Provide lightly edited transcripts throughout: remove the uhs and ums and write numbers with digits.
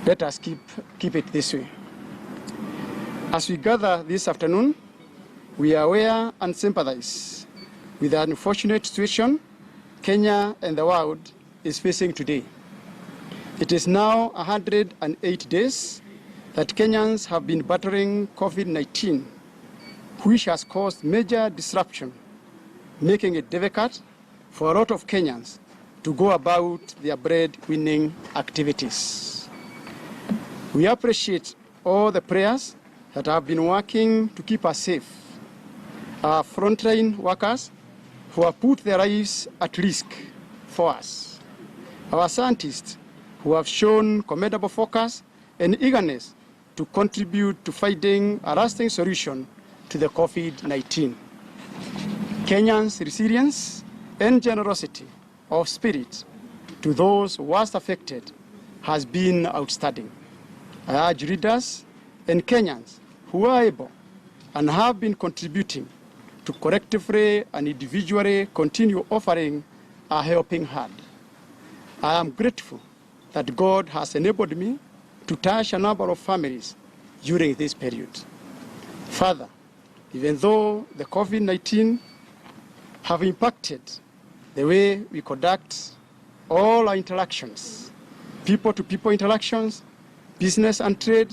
Let us keep it this way. As we gather this afternoon, we are aware and sympathize with the unfortunate situation Kenya and the world is facing today. It is now 108 days that Kenyans have been battling COVID-19, which has caused major disruption, making it difficult for a lot of Kenyans to go about their bread-winning activities. We appreciate all the prayers that have been working to keep us safe. Our frontline workers who have put their lives at risk for us. Our scientists who have shown commendable focus and eagerness to contribute to finding a lasting solution to the COVID-19. Kenyans' resilience and generosity of spirit to those worst affected has been outstanding. I urge readers and Kenyans who are able and have been contributing to collectively and individually continue offering a helping hand. I am grateful that God has enabled me to touch a number of families during this period. Further, even though the COVID-19 have impacted the way we conduct all our interactions, people-to-people interactions, business and trade,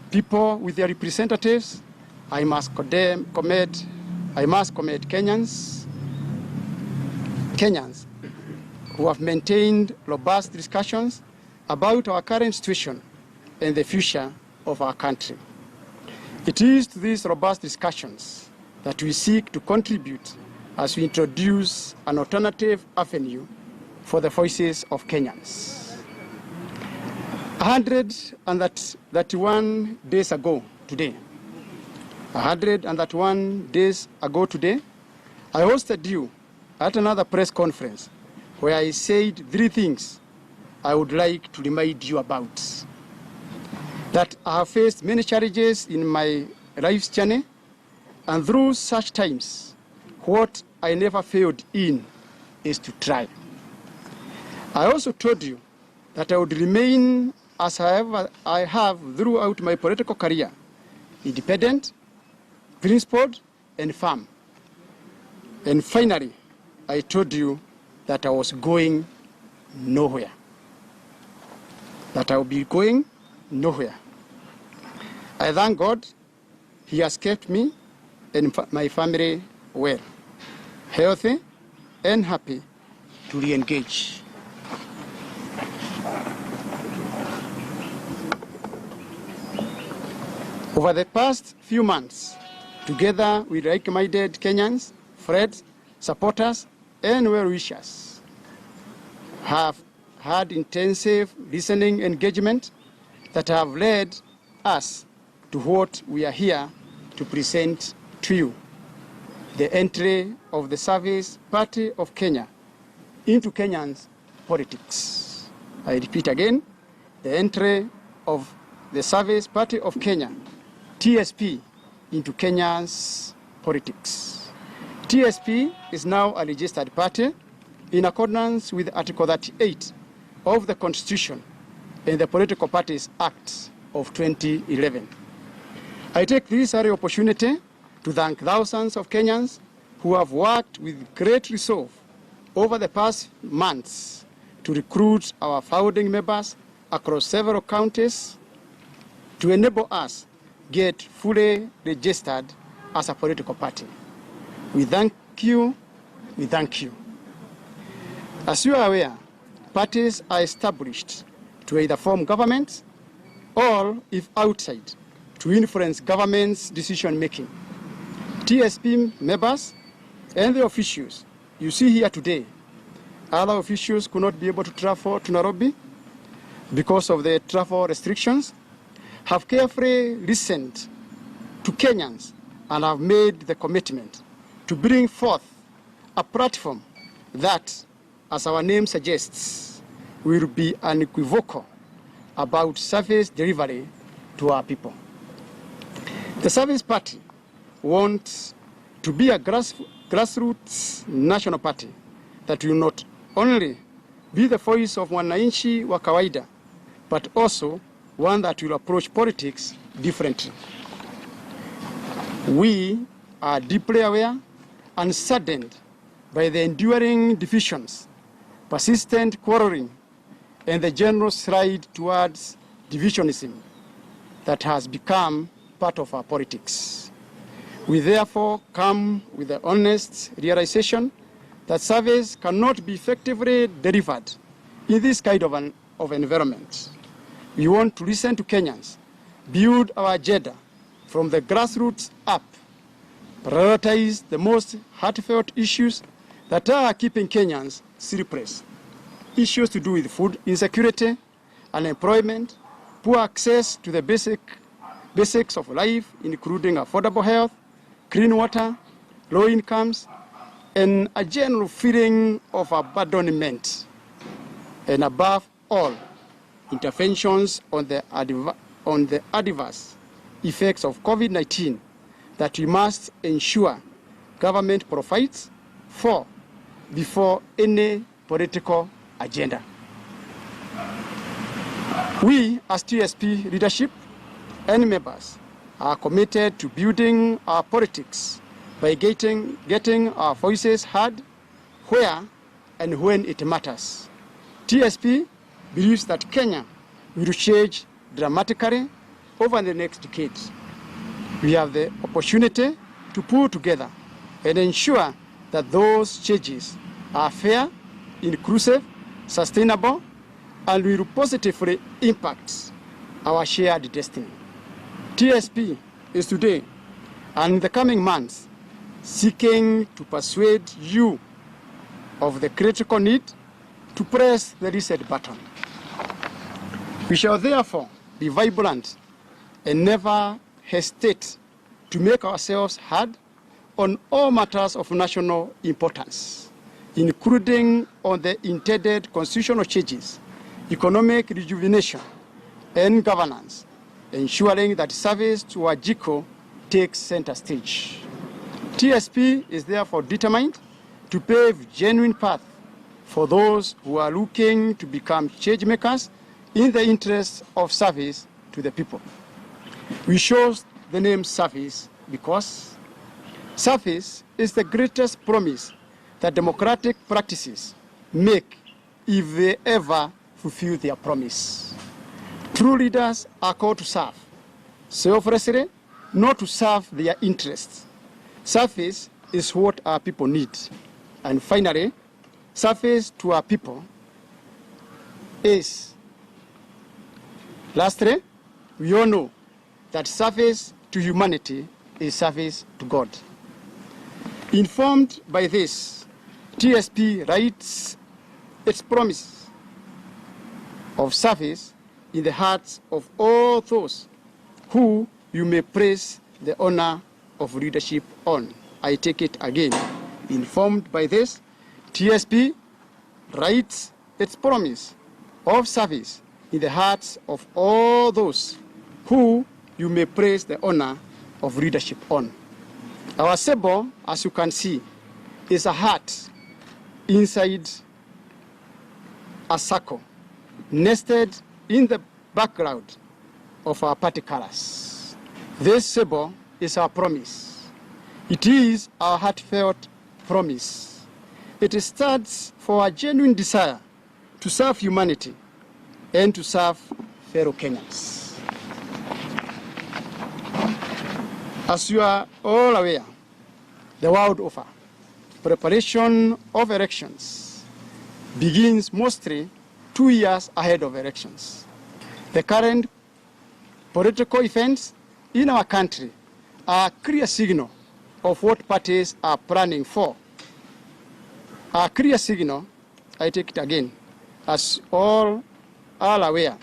people with their representatives, I must commend Kenyans who have maintained robust discussions about our current situation and the future of our country. It is to these robust discussions that we seek to contribute as we introduce an alternative avenue for the voices of Kenyans. 131 days ago today, I hosted you at another press conference where I said 3 things I would like to remind you about. That I have faced many challenges in my life's journey, and through such times, what I never failed in is to try. I also told you that I would remain as I have throughout my political career, independent, principled, and firm. And finally, I told you that I was going nowhere. That I will be going nowhere. I thank God He has kept me and my family well, healthy, and happy to re-engage. Over the past few months, together with like-minded Kenyans, friends, supporters, and well-wishers, have had intensive listening engagement that have led us to what we are here to present to you, the entry of the Service Party of Kenya into Kenyans' politics. I repeat again, the entry of the Service Party of Kenya, TSP, into Kenya's politics. TSP is now a registered party in accordance with Article 38 of the Constitution and the Political Parties Act of 2011. I take this early opportunity to thank thousands of Kenyans who have worked with great resolve over the past months to recruit our founding members across several counties to enable us get fully registered as a political party. We thank you. We thank you. As you are aware, parties are established to either form governments or, if outside, to influence government's decision-making. TSP members and the officials you see here today, other officials could not be able to travel to Nairobi because of the travel restrictions, have carefully listened to Kenyans and have made the commitment to bring forth a platform that, as our name suggests, will be unequivocal about service delivery to our people. The Service Party wants to be a grassroots national party that will not only be the voice of wananchi wa kawaida, but also one that will approach politics differently. We are deeply aware and saddened by the enduring divisions, persistent quarreling, and the general slide towards divisionism that has become part of our politics. We therefore come with the honest realization that service cannot be effectively delivered in this kind of environment. We want to listen to Kenyans, build our agenda from the grassroots up, prioritize the most heartfelt issues that are keeping Kenyans sleepless. Issues to do with food insecurity, unemployment, poor access to the basics of life, including affordable health, clean water, low incomes, and a general feeling of abandonment. And above all, interventions on the adverse effects of COVID-19 that we must ensure government provides for before any political agenda. We, as TSP leadership and members, are committed to building our politics by getting our voices heard where and when it matters. TSP believes that Kenya will change dramatically over the next decade. We have the opportunity to pull together and ensure that those changes are fair, inclusive, sustainable, and will positively impact our shared destiny. TSP is today and in the coming months seeking to persuade you of the critical need to press the reset button. We shall therefore be vibrant and never hesitate to make ourselves heard on all matters of national importance, including on the intended constitutional changes, economic rejuvenation, and governance, ensuring that service to our JICO takes center stage. TSP is therefore determined to pave genuine path for those who are looking to become change makers in the interest of service to the people. We chose the name service because service is the greatest promise that democratic practices make if they ever fulfill their promise. True leaders are called to serve selflessly, not to serve their interests. Service is what our people need. And finally, service to our people is. Lastly, we all know that service to humanity is service to God. Informed by this, TSP writes its promise of service in the hearts of all those who you may place the honor of leadership on. I take it again. Informed by this, TSP writes its promise of service in the hearts of all those who you may place the honor of leadership on. Our symbol, as you can see, is a heart inside a circle, nested in the background of our party colors. This symbol is our promise. It is our heartfelt promise. It stands for a genuine desire to serve humanity and to serve fellow Kenyans. As you are all aware, the world over, preparation of elections begins mostly 2 years ahead of elections. The current political events in our country are a clear signal of what parties are planning for. A clear signal, I take it again, as all are aware,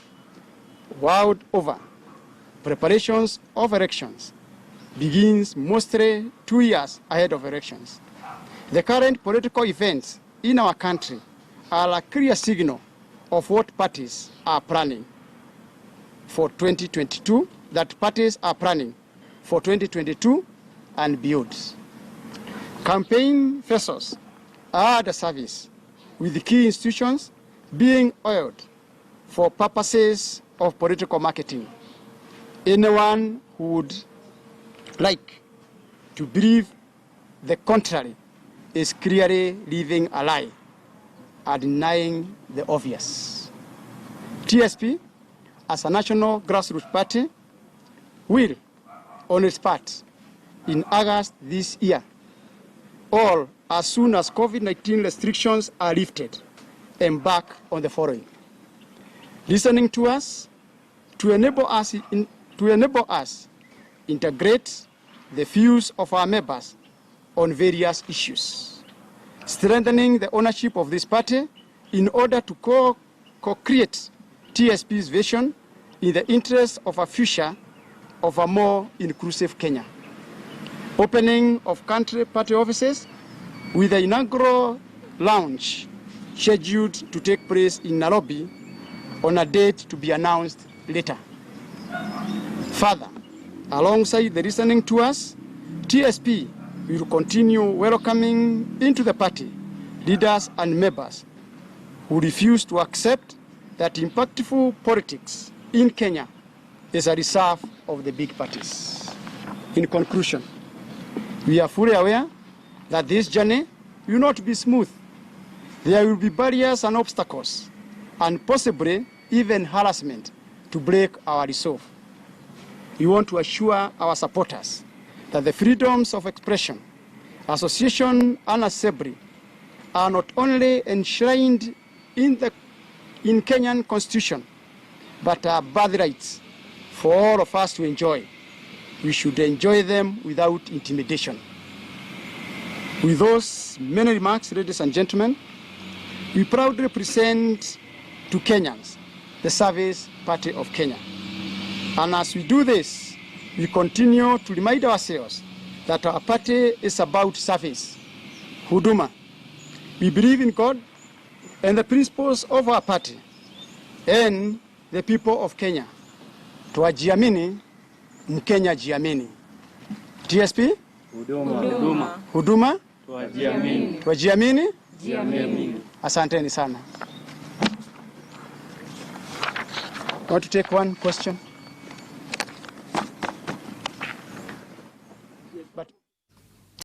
world over, preparations of elections begins mostly 2 years ahead of elections. The current political events in our country are a clear signal of what parties are planning for 2022, that parties are planning for 2022 and beyond. Campaign vessels are the service, with the key institutions being oiled for purposes of political marketing. Anyone who would like to believe the contrary is clearly living a lie and denying the obvious. TSP, as a national grassroots party, will, on its part, in August this year, all as soon as COVID-19 restrictions are lifted, embark on the following: listening to us, to enable us integrate the views of our members on various issues, strengthening the ownership of this party in order to co-create TSP's vision in the interest of a future of a more inclusive Kenya, opening of country party offices with the inaugural launch scheduled to take place in Nairobi on a date to be announced later. Further, alongside the listening to us, TSP will continue welcoming into the party leaders and members who refuse to accept that impactful politics in Kenya is a reserve of the big parties. In conclusion, we are fully aware that this journey will not be smooth. There will be barriers and obstacles, and possibly even harassment to break our resolve. We want to assure our supporters that the freedoms of expression, association, and assembly are not only enshrined in Kenyan Constitution, but are birthrights for all of us to enjoy. We should enjoy them without intimidation. With those many remarks, ladies and gentlemen, we proudly present to Kenyans the Service Party of Kenya. And as we do this, we continue to remind ourselves that our party is about service, huduma. We believe in God and the principles of our party and the people of Kenya. Tuajiamini, Mkenya jiamini. TSP? Huduma. Huduma? Tuajiamini. Tuajiamini? Jiamini. Asanteni sana. I want to take one question.